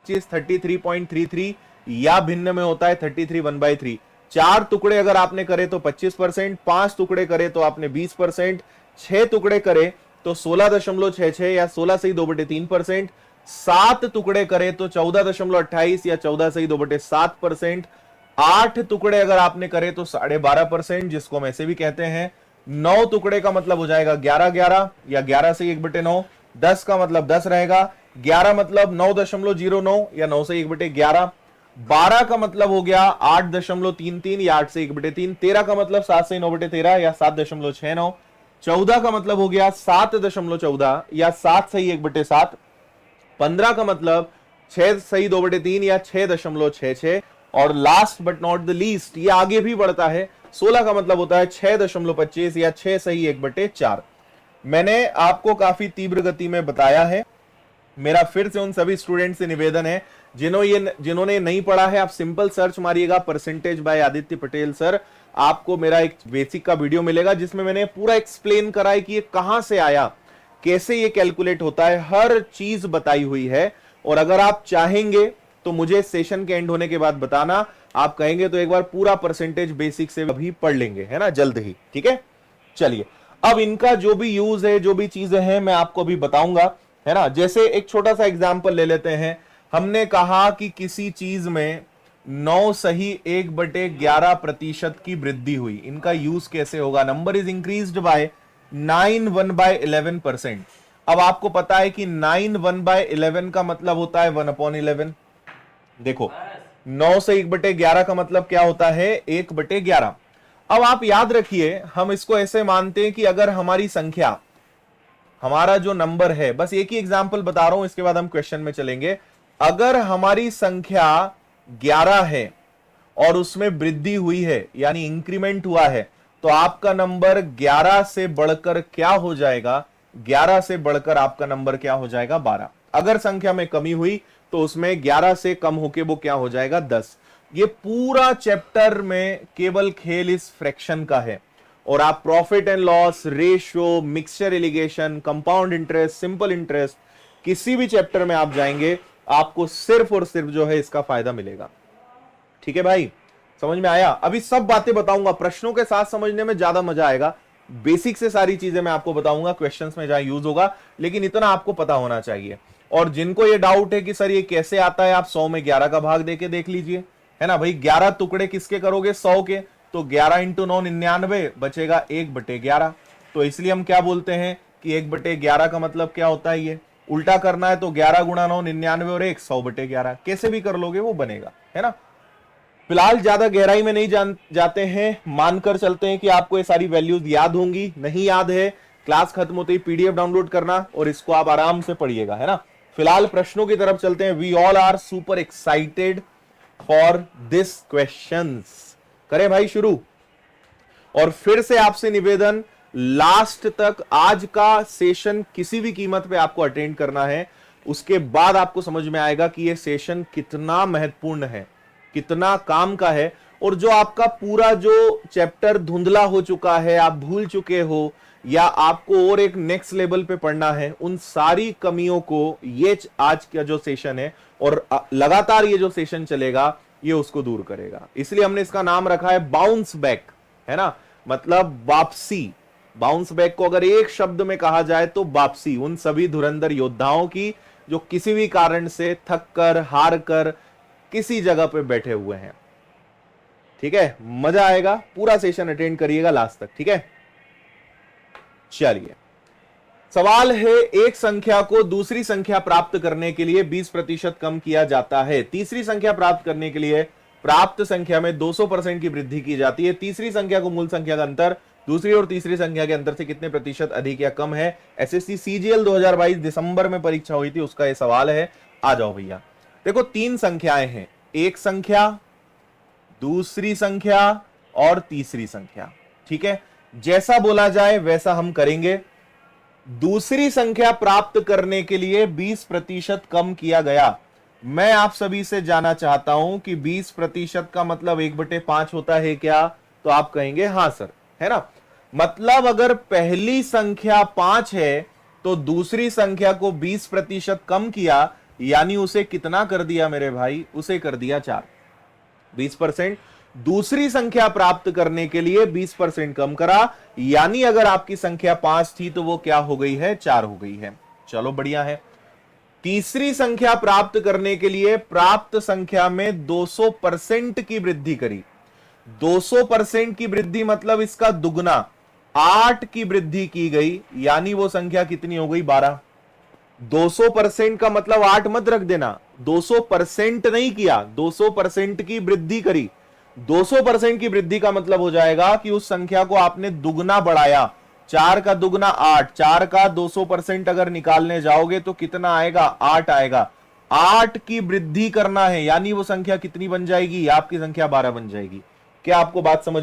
33.33 या भिन्न में होता है 33 1/3। 4 टुकड़े अगर आपने करे तो 25%, 5 टुकड़े करे तो आपने 20%, 6 टुकड़े करे तो 16.66 या 16 सही 2/3%, 7 टुकड़े करे तो 14.28 या 14 सही 2/7%, 8 टुकड़े अगर आपने करे तो 12.5%, जिसको हम ऐसे भी कहते हैं। 9 टुकड़े का मतलब हो जाएगा 11 या 11 से 1/9। 10 का मतलब 10 रहेगा। 11 मतलब 9.09 या 9 से 1/11। 12 का मतलब हो गया 8.33 या 8 से 1/3। 13 का मतलब 7 से 9/13 या 7.69। 14 का मतलब हो गया 7.14 या 7 सही 1/7। 15 का मतलब 6 सही 2/3 या 6.66। और last but not the least, ये आगे भी बढ़ता है, 16 का मतलब होता है 6.25 या 6 सही 1/4। मैंने आपको काफी तीव्र गति में बताया है। मेरा फिर से उन सभी स्टूडेंट से निवेदन है जिन्होंने नहीं पढ़ा है, आप सिंपल सर्च मारिएगा percentage by Aditya Patel sir, आपको मेरा एक बेसिक का वीडियो मिलेगा जिसमें मैंने पूरा एक्सप्लेन करा है कि ये कहां से आया, कैसे ये कैलकुलेट होता है, हर चीज बताई हुई है। और अगर आप चाहेंगे तो मुझे सेशन के एंड होने के बाद बताना, आप कहेंगे तो एक बार पूरा परसेंटेज बेसिक से अभी पढ़ लेंगे, है ना, जल्द ही। ठीक है, चलिए अब इनका जो भी यूज है, जो भी चीजें हैं, मैं आपको अभी बताऊंगा, है ना। जैसे एक छोटा सा एग्जांपल ले लेते हैं। हमने कहा कि किसी चीज में 9 सही 1/11% की वृद्धि हुई। इनका यूज कैसे होगा? Number is increased by 9 1/11%। अब आपको पता है कि 9 1/11 का मतलब होता है 1/11। देखो 9 से 1/11 का मतलब क्या होता है? 1/11। अब आप याद रखिए, हम इसको ऐसे मानते हैं कि अगर हमारी संख्या, हमारा जो नंबर है, बस एक ही एग्जांपल बता रहा हूं, इसके बाद हम क्वेश्चन में चलेंगे। अगर हमारी संख्या 11 है और उसमें वृद्धि हुई है, यानी इंक्रीमेंट हुआ है, तो आपका नंबर 11 से बढ़कर क्या हो जाएगा? 11 से बढ़कर आपका नंबर क्या हो जाएगा? 12। अगर संख्या में कमी हुई तो उसमें 11 से कम होके वो क्या हो जाएगा? 10। ये पूरा चैप्टर में केवल खेल इस फ्रैक्शन का है। और आप profit and loss, ratio, mixture allegation, compound interest, simple interest, किसी भी चैप्टर में आप जाएंगे, आपको सिर्फ और सिर्फ जो है इसका फायदा मिलेगा। ठीक है भाई, समझ में आया? अभी सब बातें बताऊंगा, प्रश्नों के साथ समझने में ज्यादा मजा आएगा। बेसिक से सारी चीजें मैं आपको बताऊंगा, क्वेश्चंस में जहां यूज होगा, लेकिन इतना आपको पता होना चाहिए। और जिनको ये डाउट है कि सर ये कैसे आता है, आप 100 में 11 का भाग देके देख लीजिए, है ना भाई। 11 टुकड़े किसके करोगे? 100 के। तो 11 × 9 99, बचेगा 1/11। तो इसलिए हम क्या बोलते हैं कि 1/11 का मतलब क्या होता है? ये उल्टा करना है तो 11 × 9 99 और 1 100/11, कैसे भी कर लोगे वो बनेगा, है ना। फिलहाल ज्यादा गहराई में नहीं जाते हैं, मानकर चलते हैं कि आपको ये सारी वैल्यूज याद होंगी। नहीं याद है, क्लास खत्म होते ही पीडीएफ डाउनलोड करना और इसको आप आराम से पढ़िएगा, है ना। फिलहाल प्रश्नों की तरफ चलते हैं। We all are super excited for this questions. करें भाई शुरू। और फिर से आपसे निवेदन, लास्ट तक आज का सेशन किसी भी कीमत पे आपको अटेंड करना है। उसके बाद आपको समझ में आएगा कि ये सेशन कितना महत्वपूर्ण है, कितना काम का है। और जो आपका पूरा जो चैप्टर धुंधला हो चुका है, आप भूल चुके हो, या आपको और एक नेक्स्ट लेवल पे पढ़ना है, उन सारी कमियों को ये आज का जो सेशन है और लगातार ये जो सेशन चलेगा, ये उसको दूर करेगा। इसलिए हमने इसका नाम रखा है बाउंस बैक, है ना, मतलब वापसी। बाउंस बैक को अगर एक शब्द में कहा जाए तो वापसी उन सभी धुरंधर योद्धाओं की जो किसी भी कारण से थक कर, हार कर किसी जगह पे बैठे हुए हैं। ठीक है, मजा आएगा, पूरा सेशन अटेंड करिएगा लास्ट तक। ठीक है, चलिए सवाल है, एक संख्या को दूसरी संख्या प्राप्त करने के लिए 20% कम किया जाता है। तीसरी संख्या प्राप्त करने के लिए प्राप्त संख्या में 200% की वृद्धि की जाती है। तीसरी संख्या को मूल संख्या का अंतर दूसरी और तीसरी संख्या के अंतर से कितने प्रतिशत अधिक या कम है? एसएससी सीजीएल 2022 दिसंबर में परीक्षा हुई थी, उसका यह सवाल है। आ जाओ भैया। देखो 3 संख्याएं हैं, एक संख्या, दूसरी संख्या और तीसरी संख्या। ठीक है, जैसा बोला जाए वैसा हम करेंगे। दूसरी संख्या प्राप्त करने के लिए 20% कम किया गया। मैं आप सभी से जानना चाहता हूं कि 20% का मतलब 1/5 होता है क्या? तो आप कहेंगे हां सर, है ना। मतलब अगर पहली संख्या 5 है तो दूसरी संख्या को 20% कम किया यानी उसे कितना कर दिया मेरे भाई, उसे कर दिया 4, 20%। दूसरी संख्या प्राप्त करने के लिए 20% कम करा, यानी अगर आपकी संख्या 5 थी तो वो क्या हो गई है, 4 हो गई है। चलो बढ़िया है। तीसरी संख्या प्राप्त करने के लिए प्राप्त संख्या में 200% की वृद्धि करी। 200% की वृद्धि मतलब इसका दुगना, 8 की वृद्धि की गई, यानी वो संख्या कितनी हो गई, 12। 200% का मतलब 8 मत रख देना, 200% नहीं किया, 200% की वृद्धि करी। 200% की वृद्धि का मतलब हो जाएगा कि उस संख्या को आपने दुगना बढ़ाया। 4 का दुगना 8, 4 का 200% अगर निकालने जाओगे तो कितना आएगा, 8 आएगा। 8 की वृद्धि करना है, यानी वो संख्या कितनी बन जाएगी, आपकी संख्या 12 बन जाएगी। क्या आपको बात समझ